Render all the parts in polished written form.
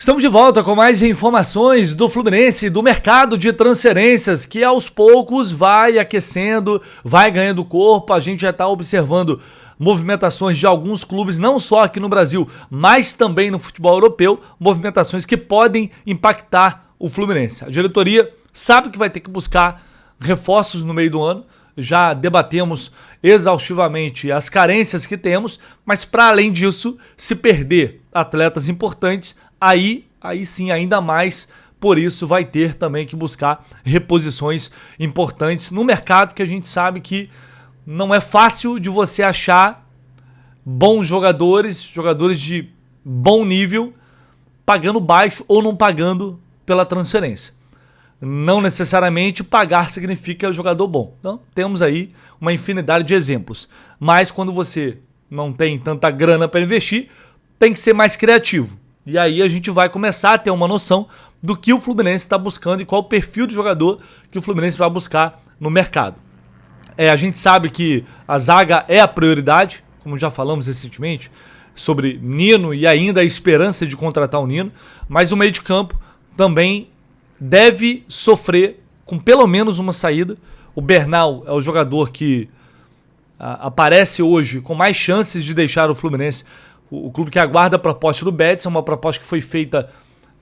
Estamos de volta com mais informações do Fluminense, do mercado de transferências, que aos poucos vai aquecendo, vai ganhando corpo. A gente já está observando movimentações de alguns clubes, não só aqui no Brasil, mas também no futebol europeu, movimentações que podem impactar o Fluminense. A diretoria sabe que vai ter que buscar reforços no meio do ano. Já debatemos exaustivamente as carências que temos, mas para além disso, se perder atletas importantes, aí sim, ainda mais, por isso vai ter também que buscar reposições importantes no mercado, que a gente sabe que não é fácil de você achar bons jogadores de bom nível, pagando baixo ou não pagando pela transferência. Não necessariamente pagar significa jogador bom. Então, temos aí uma infinidade de exemplos. Mas quando você não tem tanta grana para investir, tem que ser mais criativo. E aí a gente vai começar a ter uma noção do que o Fluminense está buscando e qual o perfil de jogador que o Fluminense vai buscar no mercado. A gente sabe que a zaga é a prioridade, como já falamos recentemente, sobre Nino e ainda a esperança de contratar o Nino, mas o meio de campo também deve sofrer com pelo menos uma saída. O Bernal é o jogador que aparece hoje com mais chances de deixar o Fluminense. O clube que aguarda a proposta do Betis, é uma proposta que foi feita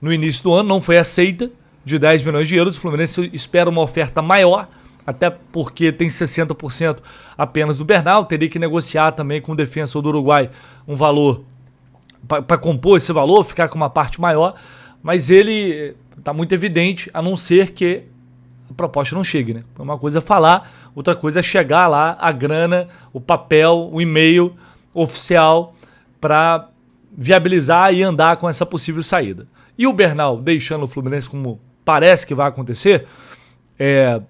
no início do ano, não foi aceita, de 10 milhões de euros. O Fluminense espera uma oferta maior, até porque tem 60% apenas do Bernal. Teria que negociar também com o defensor do Uruguai um valor para compor esse valor, ficar com uma parte maior. Mas ele está muito evidente, a não ser que a proposta não chegue, né? Uma coisa é falar, outra coisa é chegar lá, a grana, o papel, o e-mail oficial para viabilizar e andar com essa possível saída. E o Bernal deixando o Fluminense como parece que vai acontecer,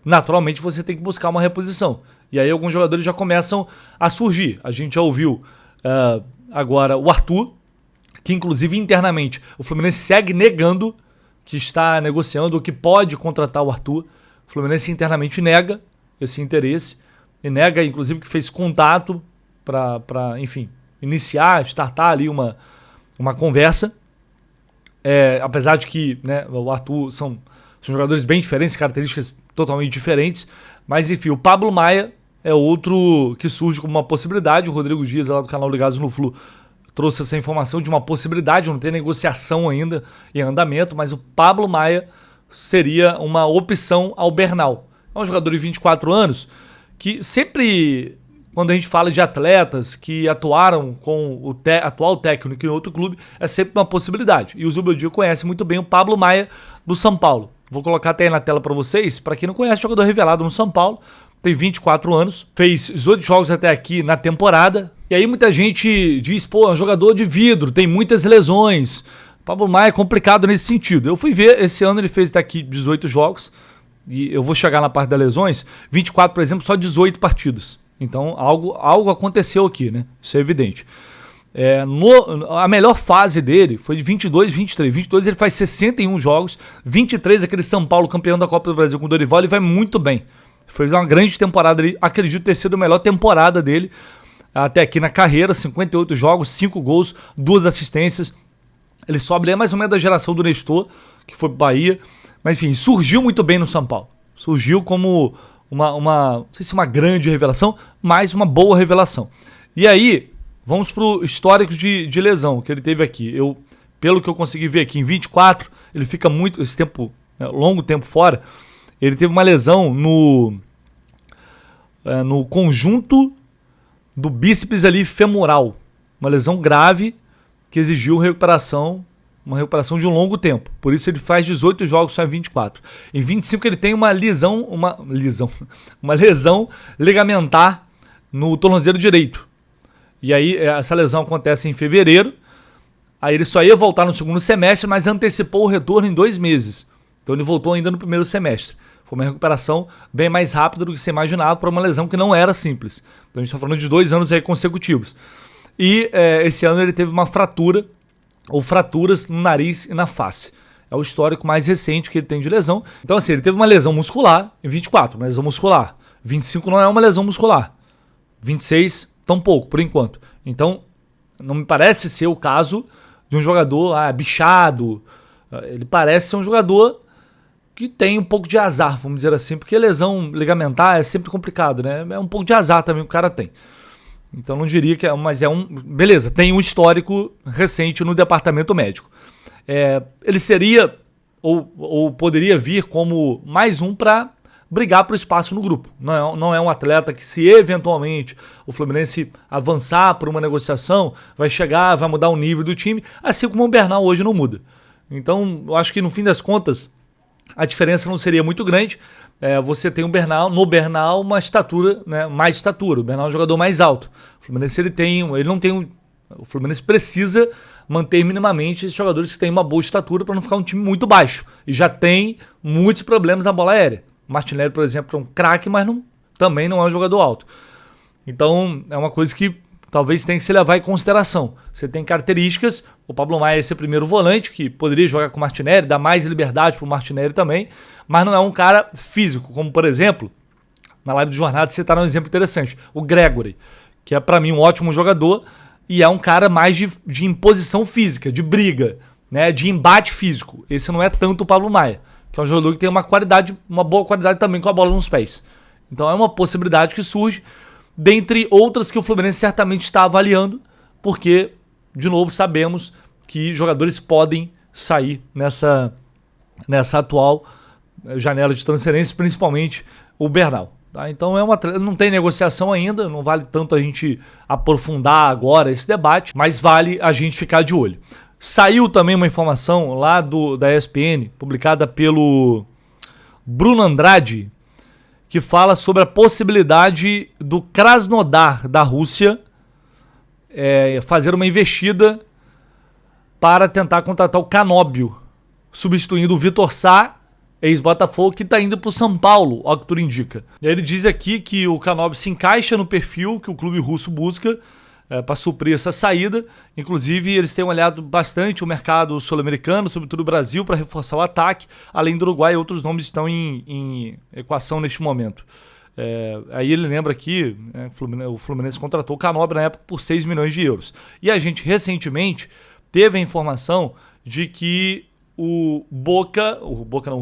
naturalmente você tem que buscar uma reposição. E aí alguns jogadores já começam a surgir. A gente já ouviu agora o Arthur, que inclusive internamente o Fluminense segue negando que está negociando ou que pode contratar o Arthur. O Fluminense internamente nega esse interesse e nega inclusive que fez contato para enfim, iniciar, startar ali uma conversa. Apesar de que, né, o Arthur são jogadores bem diferentes, características totalmente diferentes, mas enfim, o Pablo Maia é outro que surge como uma possibilidade. O Rodrigo Dias, lá do canal Ligados no Flu, trouxe essa informação de uma possibilidade, não tem negociação ainda em andamento, mas o Pablo Maia seria uma opção ao Bernal. É um jogador de 24 anos que sempre, quando a gente fala de atletas que atuaram com o atual técnico em outro clube, é sempre uma possibilidade. E o Zubeldia conhece muito bem o Pablo Maia do São Paulo. Vou colocar até aí na tela para vocês, para quem não conhece, jogador revelado no São Paulo, tem 24 anos, fez 18 jogos até aqui na temporada. E aí muita gente diz, pô, é um jogador de vidro, tem muitas lesões. O Pablo Maia é complicado nesse sentido. Eu fui ver, esse ano ele fez até aqui 18 jogos, e eu vou chegar na parte das lesões, 24, por exemplo, só 18 partidas. Então algo aconteceu aqui, né? Isso é evidente. A melhor fase dele foi de 22, 23. 22 ele faz 61 jogos, 23 aquele São Paulo campeão da Copa do Brasil com o Dorival, ele vai muito bem. Fez uma grande temporada ali, acredito ter sido a melhor temporada dele até aqui na carreira, 58 jogos, 5 gols, 2 assistências. Ele sobe, é mais ou menos da geração do Nestor, que foi pro Bahia, mas enfim, surgiu muito bem no São Paulo. Surgiu como não sei se uma grande revelação, mas uma boa revelação. E aí, vamos pro histórico de lesão que ele teve aqui. Pelo que eu consegui ver aqui, em 24, ele fica muito, esse tempo, longo tempo fora. Ele teve uma lesão no conjunto do bíceps ali femoral. Uma lesão grave que exigiu uma recuperação de um longo tempo. Por isso ele faz 18 jogos só em 24. Em 25 ele tem uma lesão ligamentar no tornozelo direito. E aí essa lesão acontece em fevereiro. Aí ele só ia voltar no segundo semestre, mas antecipou o retorno em 2 meses. Então ele voltou ainda no primeiro semestre. Foi uma recuperação bem mais rápida do que se imaginava para uma lesão que não era simples. Então a gente está falando de 2 anos aí consecutivos. E esse ano ele teve uma fratura ou fraturas no nariz e na face. É o histórico mais recente que ele tem de lesão. Então assim, ele teve uma lesão muscular em 24, uma lesão muscular. 25 não é uma lesão muscular. 26, tão pouco, por enquanto. Então, não me parece ser o caso de um jogador bichado, Ele parece ser um jogador que tem um pouco de azar, vamos dizer assim, porque lesão ligamentar é sempre complicado, né? É um pouco de azar também que o cara tem. Então não diria que é, mas é um... Beleza, tem um histórico recente no departamento médico. Ele seria, ou poderia vir como mais um para brigar por espaço no grupo. Não é um atleta que, se eventualmente o Fluminense avançar por uma negociação, vai chegar, vai mudar o nível do time, assim como o Bernal hoje não muda. Então, eu acho que no fim das contas, a diferença não seria muito grande. Você tem no Bernal uma estatura, né, mais estatura. O Bernal é um jogador mais alto. O Fluminense o Fluminense precisa manter minimamente esses jogadores que têm uma boa estatura para não ficar um time muito baixo. E já tem muitos problemas na bola aérea. O Martinelli, por exemplo, é um craque, mas também não é um jogador alto. Então, é uma coisa que talvez tenha que se levar em consideração. Você tem características, o Pablo Maia é esse primeiro volante, que poderia jogar com o Martinelli, dar mais liberdade para o Martinelli também, mas não é um cara físico, como por exemplo, na live do Jornada citaram um exemplo interessante, o Gregory, que é para mim um ótimo jogador e é um cara mais de imposição física, de briga, né, de embate físico. Esse não é tanto o Pablo Maia, que é um jogador que tem uma boa qualidade também com a bola nos pés. Então é uma possibilidade que surge, dentre outras que o Fluminense certamente está avaliando, porque, de novo, sabemos que jogadores podem sair nessa atual janela de transferência, principalmente o Bernal. Tá? Então não tem negociação ainda, não vale tanto a gente aprofundar agora esse debate, mas vale a gente ficar de olho. Saiu também uma informação lá da ESPN, publicada pelo Bruno Andrade, que fala sobre a possibilidade do Krasnodar da Rússia fazer uma investida para tentar contratar o Canóbio, substituindo o Vitor Sá, ex-Botafogo, que está indo para o São Paulo, ao que tudo indica. E aí ele diz aqui que o Canóbio se encaixa no perfil que o clube russo busca para suprir essa saída. Inclusive, eles têm olhado bastante o mercado sul-americano, sobretudo o Brasil, para reforçar o ataque. Além do Uruguai, outros nomes estão em equação neste momento. Aí ele lembra que o Fluminense contratou o Canóbio na época por 6 milhões de euros. E a gente recentemente teve a informação de que o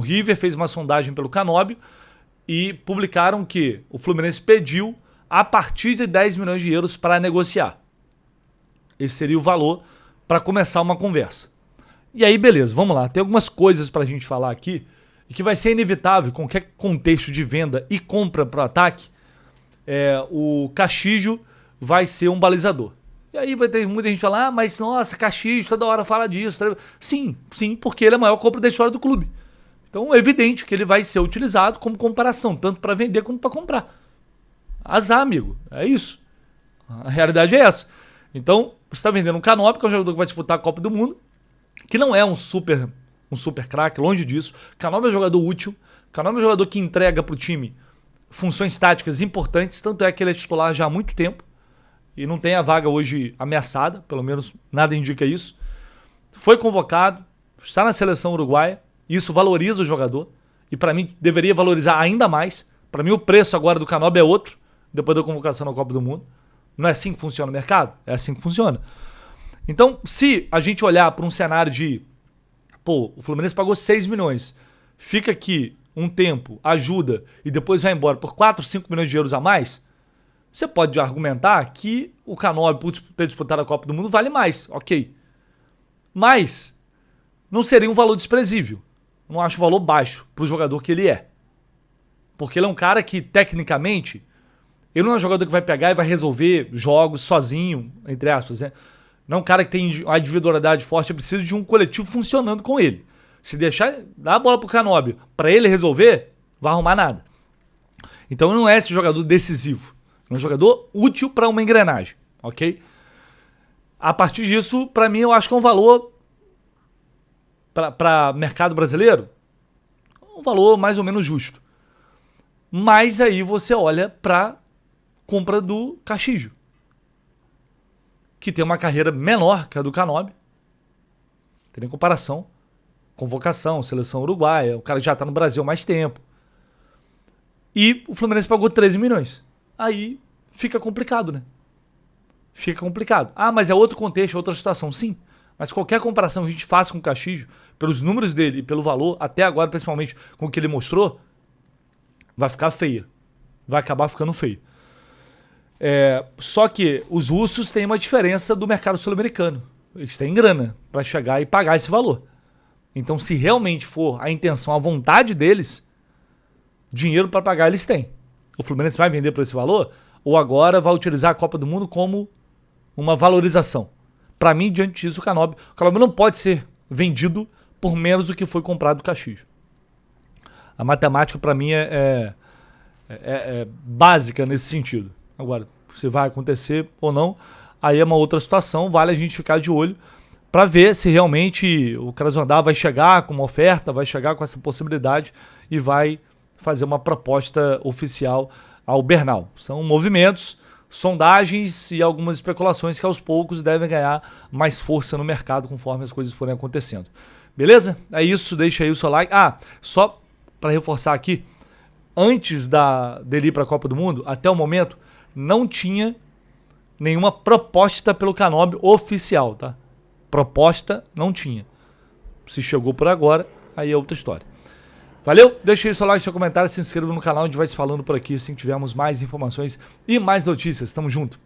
River fez uma sondagem pelo Canóbio e publicaram que o Fluminense pediu a partir de 10 milhões de euros para negociar. Esse seria o valor para começar uma conversa. E aí, beleza, vamos lá. Tem algumas coisas para a gente falar aqui e que vai ser inevitável, qualquer contexto de venda e compra para o ataque, o Castillo vai ser um balizador. E aí vai ter muita gente falar, mas nossa, Castillo, toda hora fala disso. Sim, porque ele é a maior compra da história do clube. Então é evidente que ele vai ser utilizado como comparação, tanto para vender como para comprar. Azar, amigo. É isso. A realidade é essa. Então, você está vendendo um Canóbio, que é um jogador que vai disputar a Copa do Mundo, que não é um super craque, longe disso. Canóbio é um jogador útil. Canóbio é um jogador que entrega para o time funções táticas importantes, tanto é que ele é titular já há muito tempo e não tem a vaga hoje ameaçada, pelo menos nada indica isso. Foi convocado, está na seleção uruguaia, isso valoriza o jogador e para mim deveria valorizar ainda mais. Para mim o preço agora do Canóbio é outro, depois da convocação na Copa do Mundo. Não é assim que funciona o mercado? É assim que funciona. Então, se a gente olhar para um cenário de o Fluminense pagou 6 milhões, fica aqui um tempo, ajuda e depois vai embora por 4, 5 milhões de euros a mais, você pode argumentar que o Canóbio, por ter disputado a Copa do Mundo, vale mais, ok. Mas não seria um valor desprezível. Não acho o valor baixo para o jogador que ele é. Porque ele é um cara que, tecnicamente, ele não é um jogador que vai pegar e vai resolver jogos sozinho, entre aspas, né? Não é um cara que tem uma individualidade forte, é preciso de um coletivo funcionando com ele. Se deixar, dar a bola pro Canóbio para ele resolver, vai arrumar nada. Então não é esse jogador decisivo. É um jogador útil para uma engrenagem, ok? A partir disso, para mim, eu acho que é um valor para mercado brasileiro, um valor mais ou menos justo. Mas aí você olha para compra do Castillo, que tem uma carreira menor que a do Canóbio. Não tem nem comparação. Convocação, seleção uruguaia, o cara já está no Brasil há mais tempo. E o Fluminense pagou 13 milhões. Aí fica complicado, né? Fica complicado. Ah, mas é outro contexto, outra situação. Sim, mas qualquer comparação que a gente faça com o Castillo, pelos números dele e pelo valor, até agora, principalmente com o que ele mostrou, vai ficar feia. Vai acabar ficando feio. Só que os russos têm uma diferença do mercado sul-americano. Eles têm grana para chegar e pagar esse valor. Então, se realmente for a intenção, a vontade deles, dinheiro para pagar eles têm. O Fluminense vai vender por esse valor ou agora vai utilizar a Copa do Mundo como uma valorização. Para mim, diante disso, o Canóbio não pode ser vendido por menos do que foi comprado do Caxias. A matemática, para mim, é básica nesse sentido. Agora, se vai acontecer ou não, aí é uma outra situação, vale a gente ficar de olho para ver se realmente o Krasnodar vai chegar com uma oferta, vai chegar com essa possibilidade e vai fazer uma proposta oficial ao Bernal. São movimentos, sondagens e algumas especulações que aos poucos devem ganhar mais força no mercado conforme as coisas forem acontecendo. Beleza? É isso, deixa aí o seu like. Só para reforçar aqui, antes dele ir para a Copa do Mundo, até o momento, não tinha nenhuma proposta pelo Canóbio oficial, tá? Proposta não tinha. Se chegou por agora, aí é outra história. Valeu? Deixa aí seu like, seu comentário, se inscreva no canal, a gente vai se falando por aqui assim que tivermos mais informações e mais notícias. Tamo junto.